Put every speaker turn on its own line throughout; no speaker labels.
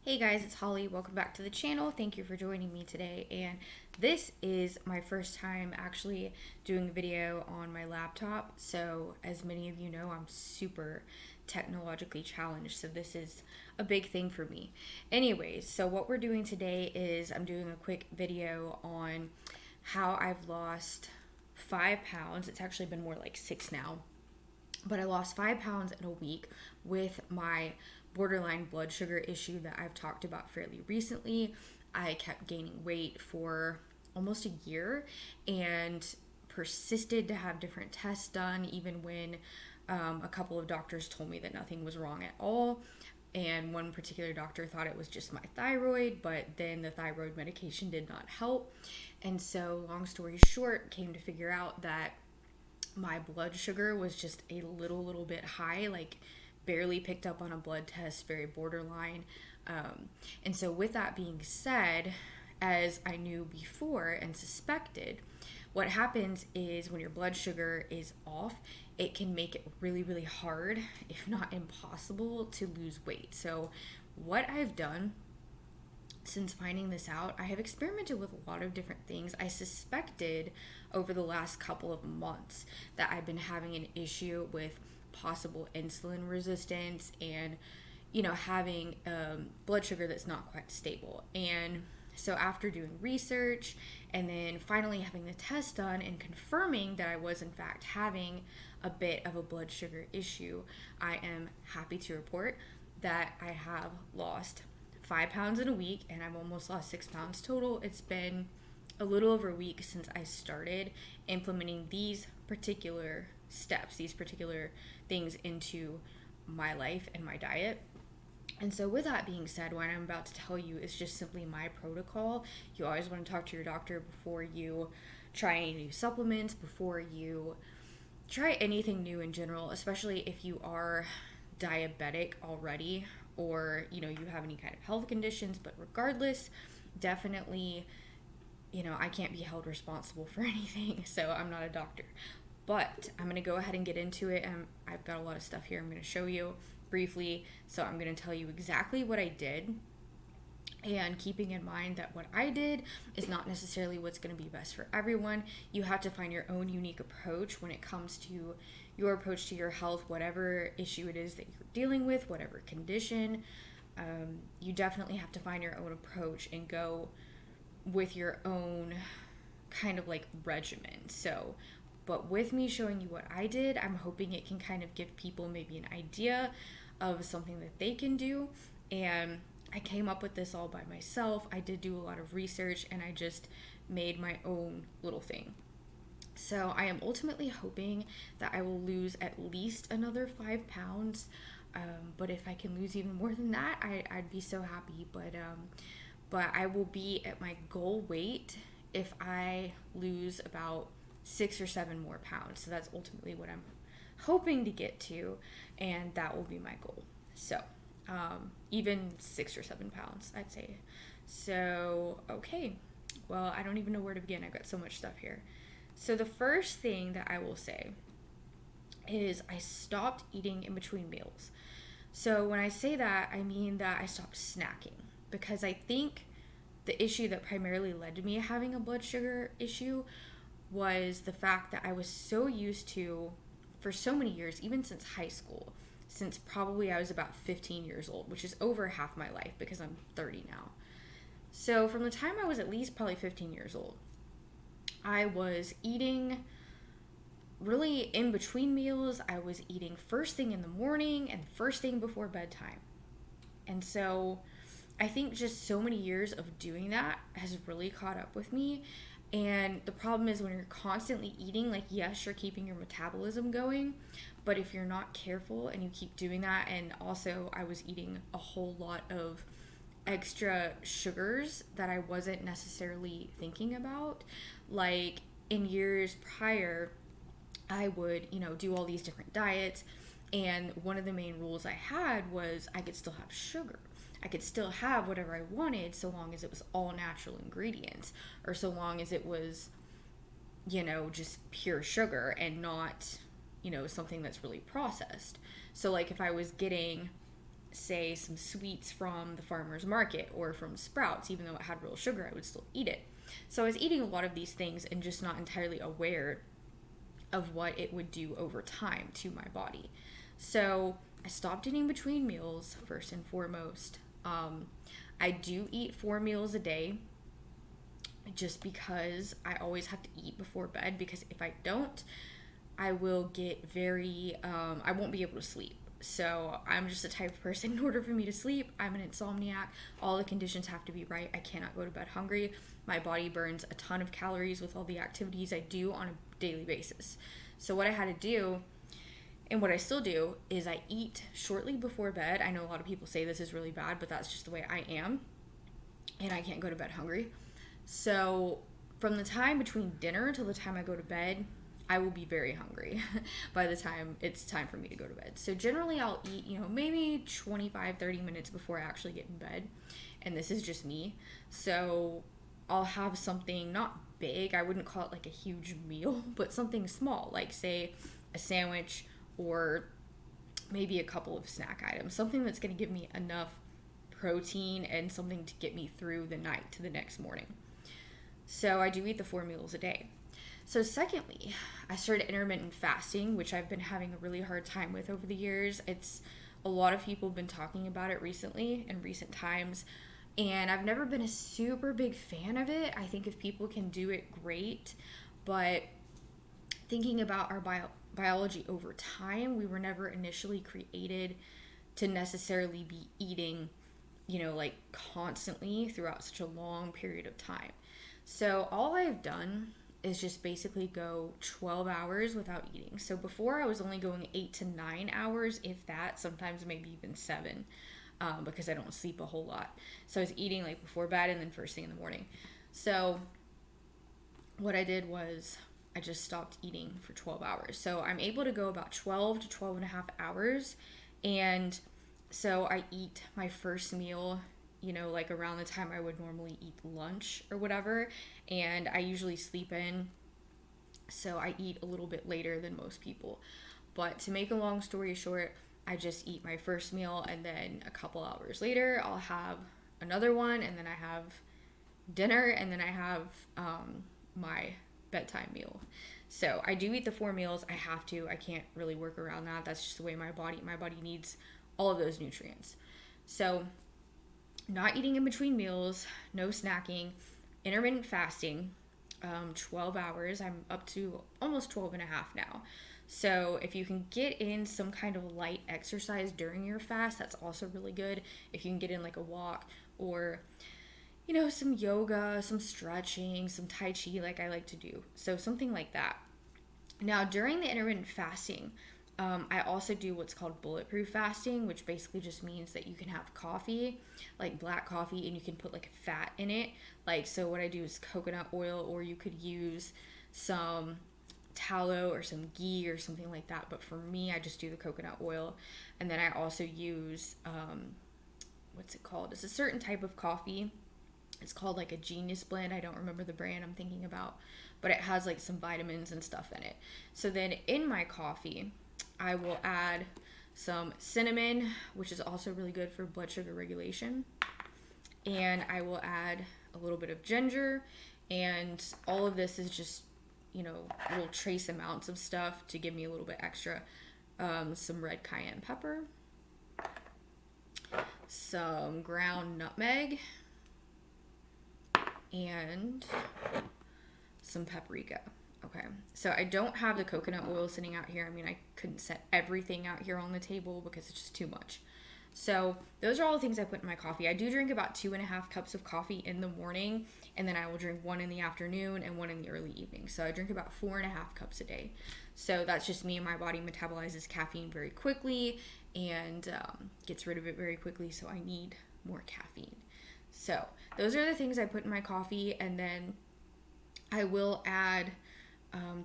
Hey guys, it's Holly. Welcome back to the channel. Thank you for joining me today. And this is my first time actually doing a video on my laptop. So as many of you know, I'm super technologically challenged. So this is a big thing for me. Anyways, so what we're doing today is I'm doing a quick video on how I've lost 5 pounds. It's actually been more like 6 now, but I lost 5 pounds in a week with my borderline blood sugar issue that I've talked about fairly recently. I kept gaining weight for almost a year and persisted to have different tests done, even when a couple of doctors told me that nothing was wrong at all. And one particular doctor thought it was just my thyroid, but then the thyroid medication did not help. And so, long story short, came to figure out that my blood sugar was just a little bit high, like barely picked up on a blood test, very borderline. And so with that being said, as I knew before and suspected, what happens is when your blood sugar is off, it can make it really hard, if not impossible, to lose weight. So what I've done since finding this out, I have experimented with a lot of different things. I suspected over the last couple of months that I've been having an issue with possible insulin resistance and, having blood sugar that's not quite stable. And so after doing research and then finally having the test done and confirming that I was in fact having a bit of a blood sugar issue, I am happy to report that I have lost 5 pounds in a week, and I've almost lost 6 pounds total. It's been a little over a week since I started implementing these particular steps, these particular things into my life and my diet. And so with that being said, what I'm about to tell you is just simply my protocol. You always want to talk to your doctor before you try any new supplements, before you try anything new in general, especially if you are diabetic already, or you have any kind of health conditions. But regardless, definitely, I can't be held responsible for anything, so I'm not a doctor. But I'm going to go ahead and get into it. I've got a lot of stuff here I'm going to show you briefly, so I'm going to tell you exactly what I did, and keeping in mind that what I did is not necessarily what's going to be best for everyone. You have to find your own unique approach when it comes to your approach to your health, whatever issue it is that you're dealing with, whatever condition. You definitely have to find your own approach and go with your own kind of like regimen. So, but with me showing you what I did, I'm hoping it can kind of give people maybe an idea of something that they can do. And I came up with this all by myself. I did do a lot of research and I just made my own little thing. So I am ultimately hoping that I will lose at least another 5 pounds. But if I can lose even more than that, I'd be so happy. But I will be at my goal weight if I lose about 6 or 7 more pounds. So that's ultimately what I'm hoping to get to, and that will be my goal. So even 6 or 7 pounds, I'd say. So, okay. Well, I don't even know where to begin. I've got so much stuff here. So the first thing that I will say is I stopped eating in between meals. So when I say that, I mean that I stopped snacking, because I think the issue that primarily led to me having a blood sugar issue was the fact that I was so used to, for so many years, even since high school, since probably I was about 15 years old, which is over half my life because I'm 30 now. So from the time I was at least probably 15 years old, I was eating really in between meals. I was eating first thing in the morning and first thing before bedtime. And so I think just so many years of doing that has really caught up with me. And the problem is when you're constantly eating, like, yes, you're keeping your metabolism going, but if you're not careful and you keep doing that, and also I was eating a whole lot of extra sugars that I wasn't necessarily thinking about. Like in years prior, I would, do all these different diets, and one of the main rules I had was I could still have sugar. I could still have whatever I wanted so long as it was all natural ingredients, or so long as it was, just pure sugar and not, something that's really processed. So like if I was getting say, some sweets from the farmer's market or from Sprouts. Even though it had real sugar, I would still eat it. So I was eating a lot of these things and just not entirely aware of what it would do over time to my body. So I stopped eating between meals, first and foremost. I do eat 4 meals a day just because I always have to eat before bed, because if I don't, I will get I won't be able to sleep. So I'm just the type of person, in order for me to sleep, I'm an insomniac. All the conditions have to be right. I cannot go to bed hungry. My body burns a ton of calories with all the activities I do on a daily basis. So what I had to do, and what I still do, is I eat shortly before bed. I know a lot of people say this is really bad, but that's just the way I am. And I can't go to bed hungry. So from the time between dinner till the time I go to bed, I will be very hungry by the time it's time for me to go to bed. So generally I'll eat, maybe 25, 30 minutes before I actually get in bed. And this is just me. So I'll have something not big, I wouldn't call it like a huge meal, but something small, like say a sandwich or maybe a couple of snack items, something that's going to give me enough protein and something to get me through the night to the next morning. So I do eat the 4 meals a day. So secondly, I started intermittent fasting, which I've been having a really hard time with over the years. It's a lot of people have been talking about it recently, in recent times, and I've never been a super big fan of it. I think if people can do it, great, but thinking about our biology over time, we were never initially created to necessarily be eating, like constantly throughout such a long period of time. So all I've done is just basically go 12 hours without eating. So before I was only going 8 to 9 hours, if that, sometimes maybe even 7, because I don't sleep a whole lot. So I was eating like before bed and then first thing in the morning. So what I did was I just stopped eating for 12 hours. So I'm able to go about 12 to 12 and a half hours. And so I eat my first meal, like around the time I would normally eat lunch or whatever. And I usually sleep in, so I eat a little bit later than most people. But to make a long story short, I just eat my first meal, and then a couple hours later, I'll have another one, and then I have dinner, and then I have my bedtime meal. So I do eat the 4 meals. I have to. I can't really work around that. That's just the way my body needs all of those nutrients. So not eating in between meals, no snacking, intermittent fasting, 12 hours. I'm up to almost 12 and a half now. So if you can get in some kind of light exercise during your fast, that's also really good. If you can get in like a walk or, some yoga, some stretching, some Tai Chi like I like to do. So something like that. Now during the intermittent fasting, I also do what's called Bulletproof Fasting, which basically just means that you can have coffee, like black coffee, and you can put like fat in it. Like, so what I do is coconut oil, or you could use some tallow or some ghee or something like that. But for me, I just do the coconut oil. And then I also use, what's it called? It's a certain type of coffee. It's called like a Genius blend. I don't remember the brand I'm thinking about, but it has like some vitamins and stuff in it. So then in my coffee, I will add some cinnamon, which is also really good for blood sugar regulation. And I will add a little bit of ginger. And all of this is just, little trace amounts of stuff to give me a little bit extra. Some red cayenne pepper. Some ground nutmeg. And some paprika. Okay, so I don't have the coconut oil sitting out here. I mean, I couldn't set everything out here on the table because it's just too much. So those are all the things I put in my coffee. I do drink about 2.5 cups of coffee in the morning, and then I will drink 1 in the afternoon and 1 in the early evening. So I drink about 4.5 cups a day. So that's just me. My body metabolizes caffeine very quickly and gets rid of it very quickly, so I need more caffeine. So those are the things I put in my coffee, and then I will add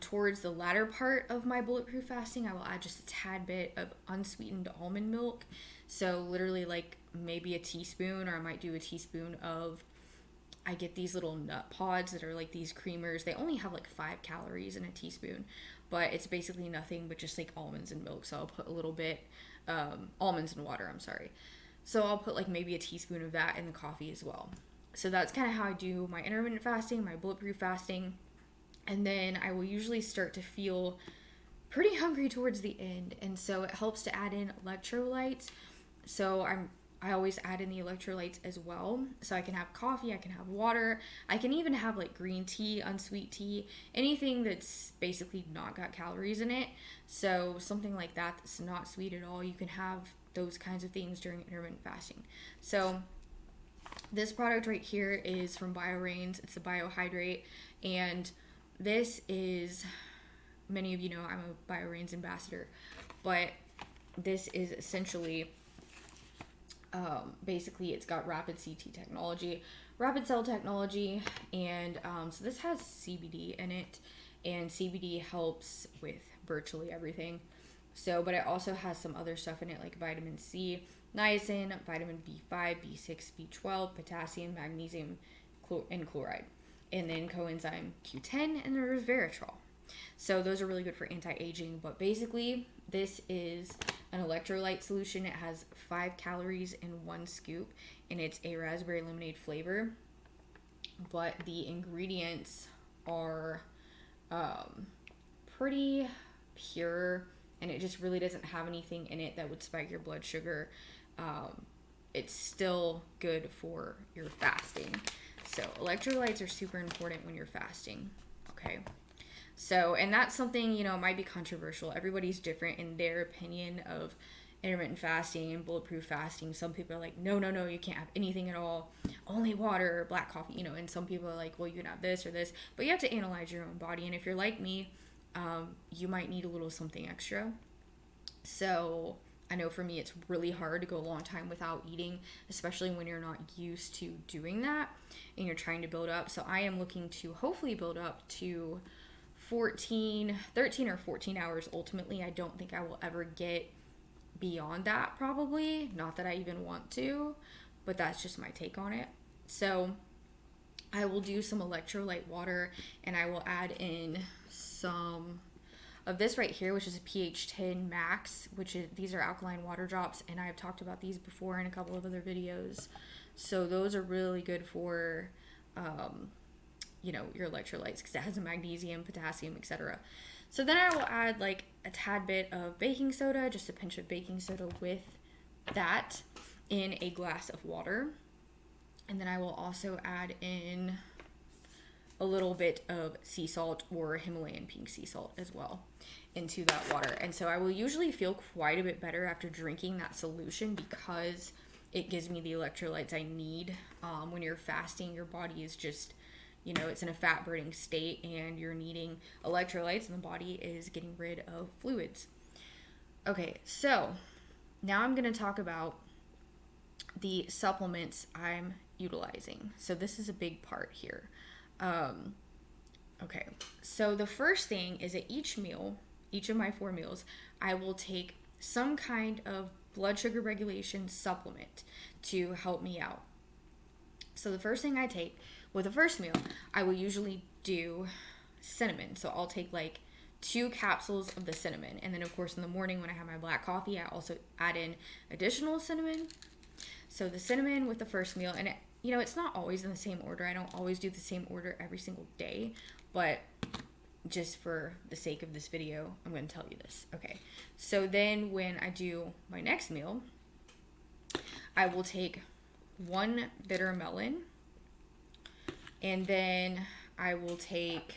towards the latter part of my bulletproof fasting, I will add just a tad bit of unsweetened almond milk. So literally like maybe a teaspoon, or I might do a teaspoon of, I get these little nut pods that are like these creamers. They only have like 5 calories in a teaspoon, but it's basically nothing but just like almonds and milk. So I'll put a little bit, almonds and water, I'm sorry. So I'll put like maybe a teaspoon of that in the coffee as well. So that's kind of how I do my intermittent fasting, my bulletproof fasting. And then I will usually start to feel pretty hungry towards the end. And so it helps to add in electrolytes. So I always add in the electrolytes as well. So I can have coffee, I can have water, I can even have like green tea, unsweet tea, anything that's basically not got calories in it. So something like that that's not sweet at all, you can have those kinds of things during intermittent fasting. So this product right here is from BioRains. It's a biohydrate, and this is, many of you know I'm a BioRains ambassador, but this is essentially basically it's got rapid CT technology, rapid cell technology, and so this has CBD in it, and CBD helps with virtually everything. So, but it also has some other stuff in it like vitamin C, niacin, vitamin B5, B6, B12, potassium, magnesium, and chloride, and then coenzyme Q10, and there's resveratrol. So those are really good for anti-aging, but basically this is an electrolyte solution. It has 5 calories in 1 scoop, and it's a raspberry lemonade flavor, but the ingredients are pretty pure, and it just really doesn't have anything in it that would spike your blood sugar. It's still good for your fasting. So electrolytes are super important when you're fasting. Okay. So, and that's something, you know, might be controversial. Everybody's different in their opinion of intermittent fasting and bulletproof fasting. Some people are like, no, you can't have anything at all, only water or black coffee, you know, and some people are like, well, you can have this or this, but you have to analyze your own body. And if you're like me, you might need a little something extra. So I know for me, it's really hard to go a long time without eating, especially when you're not used to doing that and you're trying to build up. So I am looking to hopefully build up to 13 or 14 hours ultimately. I don't think I will ever get beyond that, probably. Not that I even want to, but that's just my take on it. So I will do some electrolyte water, and I will add in some of this right here, which is a pH 10 max, which is, these are alkaline water drops, and I've talked about these before in a couple of other videos. So those are really good for you know, your electrolytes, because it has a magnesium, potassium, etc. So then I will add like a tad bit of baking soda, just a pinch of baking soda with that in a glass of water. And then I will also add in a little bit of sea salt or Himalayan pink sea salt as well into that water. And so I will usually feel quite a bit better after drinking that solution, because it gives me the electrolytes I need. When you're fasting, your body is just, you know, it's in a fat burning state, and you're needing electrolytes, and the body is getting rid of fluids. Okay, so now I'm going to talk about the supplements I'm utilizing. So this is a big part here. Okay, so the first thing is at each meal, each of my 4 meals, I will take some kind of blood sugar regulation supplement to help me out. So the first thing I take with the first meal, I will usually do cinnamon. So I'll take like 2 capsules of the cinnamon. And then of course in the morning when I have my black coffee, I also add in additional cinnamon. So the cinnamon with the first meal, and it, you know, it's not always in the same order. I don't always do the same order every single day, but just for the sake of this video, I'm going to tell you this. Okay. So then when I do my next meal, I will take 1 bitter melon, and then I will take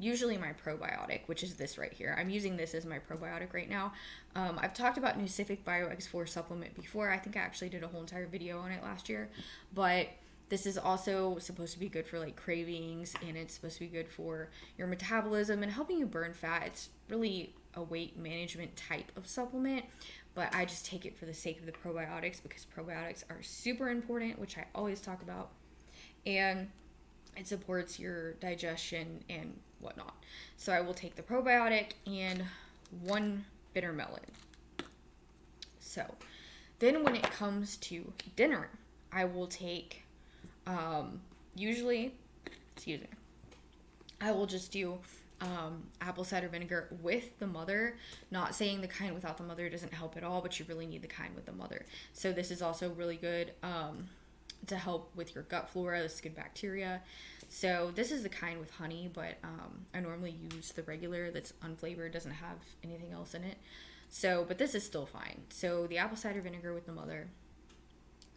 usually my probiotic, which is this right here. I'm using this as my probiotic right now. I've talked about Nucific Bio X4 supplement before. I think I actually did a whole entire video on it last year, but this is also supposed to be good for like cravings, and it's supposed to be good for your metabolism and helping you burn fat. It's really a weight management type of supplement, but I just take it for the sake of the probiotics, because probiotics are super important, which I always talk about, and it supports your digestion and whatnot. So I will take the probiotic and 1 bitter melon. So then when it comes to dinner, I will take usually, I will just do apple cider vinegar with the mother. Not saying the kind without the mother doesn't help at all, but you really need the kind with the mother. So this is also really good to help with your gut flora. This is good bacteria. So this is the kind with honey, but I normally use the regular that's unflavored, doesn't have anything else in it. So, but this is still fine. So the apple cider vinegar with the mother.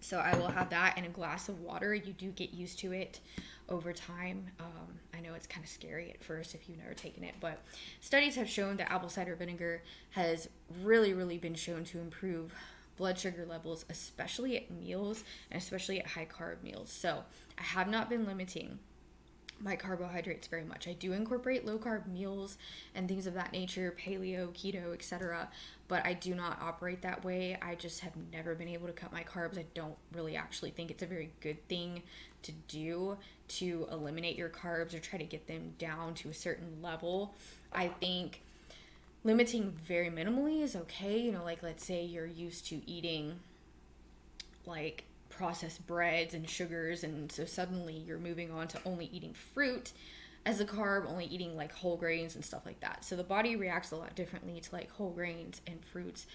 So I will have that in a glass of water. You do get used to it over time. I know it's kind of scary at first if you've never taken it, but studies have shown that apple cider vinegar has really, really been shown to improve blood sugar levels, especially at meals and especially at high carb meals. So I have not been limiting my carbohydrates very much. I do incorporate low carb meals and things of that nature, paleo, keto, etc., but I do not operate that way. I just have never been able to cut my carbs. I don't really actually think it's a very good thing to do, to eliminate your carbs or try to get them down to a certain level. I think limiting very minimally is okay. You know, like let's say you're used to eating like processed breads and sugars, and so suddenly you're moving on to only eating fruit as a carb, only eating like whole grains and stuff like that. So the body reacts a lot differently to like whole grains and fruits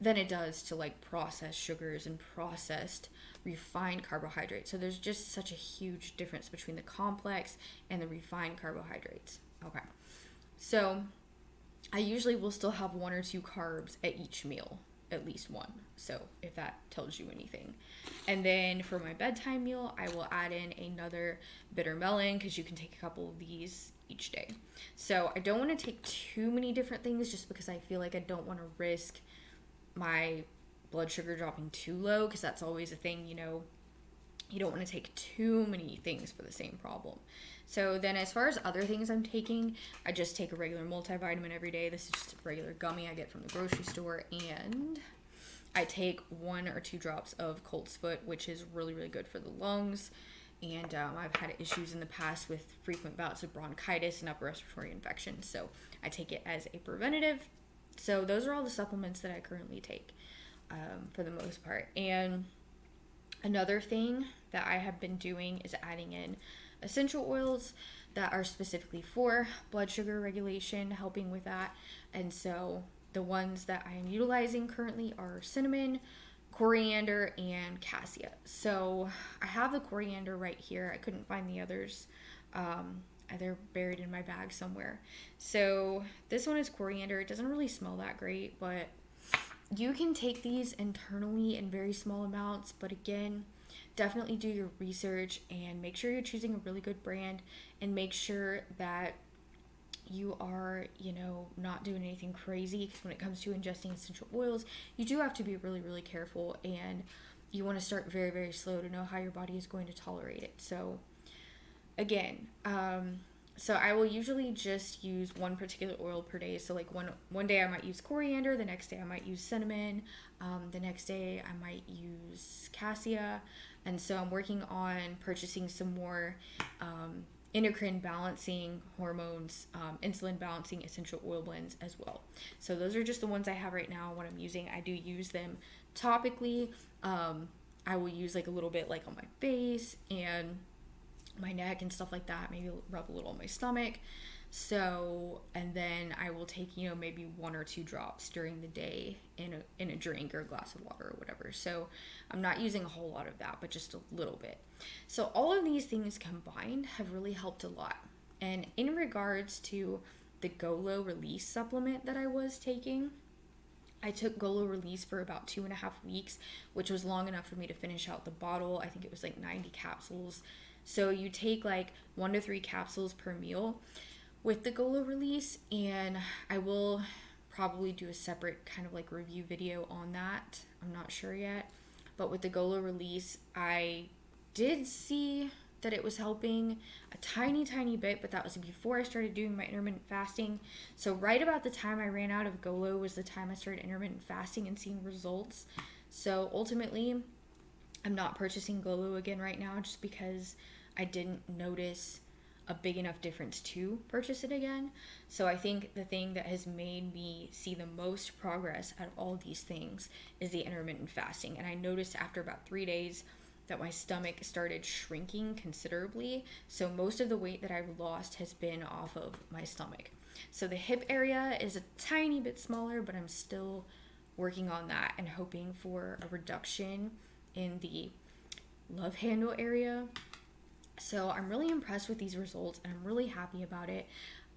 than it does to like processed sugars and processed refined carbohydrates. So there's just such a huge difference between the complex and the refined carbohydrates. Okay, so I usually will still have 1 or 2 carbs at each meal, at least one. So if that tells you anything. And then for my bedtime meal, I will add in another bitter melon, because you can take a couple of these each day. So I don't want to take too many different things just because I feel like I don't want to risk my blood sugar dropping too low, because that's always a thing, you know, you don't want to take too many things for the same problem. So then as far as other things I'm taking, I just take a regular multivitamin every day. This is just a regular gummy I get from the grocery store, and I take 1 or 2 drops of colt's foot, which is really, really good for the lungs. And I've had issues in the past with frequent bouts of bronchitis and upper respiratory infections, so I take it as a preventative. So those are all the supplements that I currently take for the most part. And another thing that I have been doing is adding in essential oils that are specifically for blood sugar regulation, helping with that. And so the ones that I am utilizing currently are cinnamon, coriander, and cassia. So I have the coriander right here. I couldn't find the others. They're buried in my bag somewhere. So this one is coriander. It doesn't really smell that great, but you can take these internally in very small amounts. But again, definitely do your research and make sure you're choosing a really good brand, and make sure that you are, you know, not doing anything crazy, because when it comes to ingesting essential oils, you do have to be really, really careful, and you want to start very, very slow to know how your body is going to tolerate it. So again, so I will usually just use one particular oil per day. So like one day I might use coriander, the next day I might use cinnamon, the next day I might use cassia. And so I'm working on purchasing some more endocrine balancing hormones, insulin balancing essential oil blends as well. So those are just the ones I have right now, what I'm using. I do use them topically. I will use like a little bit like on my face and my neck and stuff like that, maybe rub a little on my stomach. So, and then I will take, you know, maybe 1 or 2 drops during the day in a drink or a glass of water or whatever. So I'm not using a whole lot of that, but just a little bit. So all of these things combined have really helped a lot. And in regards to the GOLO Release supplement that I was taking, I took GOLO Release for about 2.5 weeks, which was long enough for me to finish out the bottle. I think it was like 90 capsules. So you take like 1 to 3 capsules per meal with the GOLO Release, and I will probably do a separate kind of like review video on that. I'm not sure yet. But with the GOLO Release, I did see that it was helping a tiny bit, but that was before I started doing my intermittent fasting. So right about the time I ran out of GOLO was the time I started intermittent fasting and seeing results. So ultimately, I'm not purchasing GOLO again right now, just because I didn't notice a big enough difference to purchase it again. So I think the thing that has made me see the most progress out of all of these things is the intermittent fasting. And I noticed after about 3 days, that my stomach started shrinking considerably. So most of the weight that I've lost has been off of my stomach. So the hip area is a tiny bit smaller, but I'm still working on that and hoping for a reduction in the love handle area. So I'm really impressed with these results and I'm really happy about it.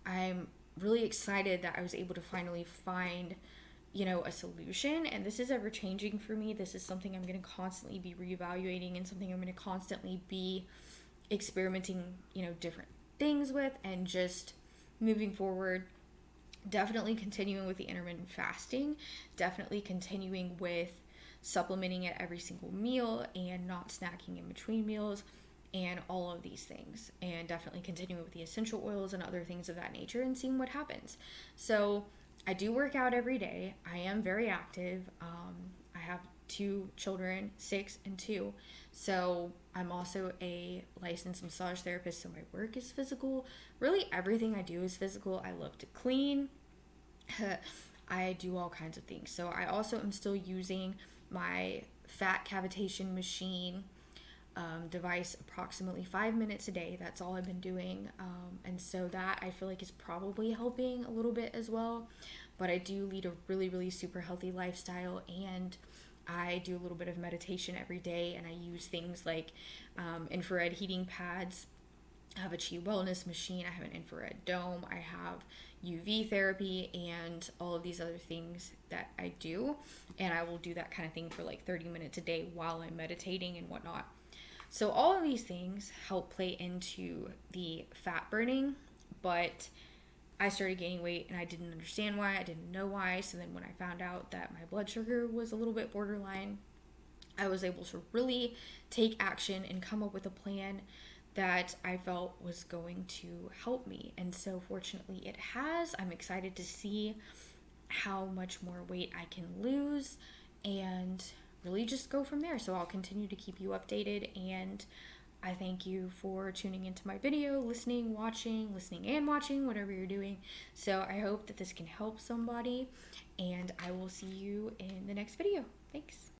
I'm really excited that I was able to finally find, a solution. And this is ever changing for me. This is something I'm going to constantly be reevaluating and something I'm going to constantly be experimenting, different things with, and just moving forward. Definitely continuing with the intermittent fasting, definitely continuing with supplementing at every single meal and not snacking in between meals and all of these things, and definitely continuing with the essential oils and other things of that nature and seeing what happens. So I do work out every day. I am very active. I have 2 children, 6 and 2. So I'm also a licensed massage therapist, so my work is physical. Really everything I do is physical. I love to clean. I do all kinds of things. So I also am still using my fat cavitation machine device approximately 5 minutes a day. That's all I've been doing. And so that I feel like is probably helping a little bit as well. But I do lead a really, really super healthy lifestyle, and I do a little bit of meditation every day, and I use things like infrared heating pads. I have a Chi wellness machine. I have an infrared dome. I have UV therapy and all of these other things that I do. And I will do that kind of thing for like 30 minutes a day while I'm meditating and whatnot. So all of these things help play into the fat burning, but I started gaining weight and I didn't understand why. I didn't know why. So then when I found out that my blood sugar was a little bit borderline, I was able to really take action and come up with a plan that I felt was going to help me. And so fortunately it has. I'm excited to see how much more weight I can lose and really just go from there. So I'll continue to keep you updated, and I thank you for tuning into my video, listening and watching, whatever you're doing. So I hope that this can help somebody, and I will see you in the next video. Thanks.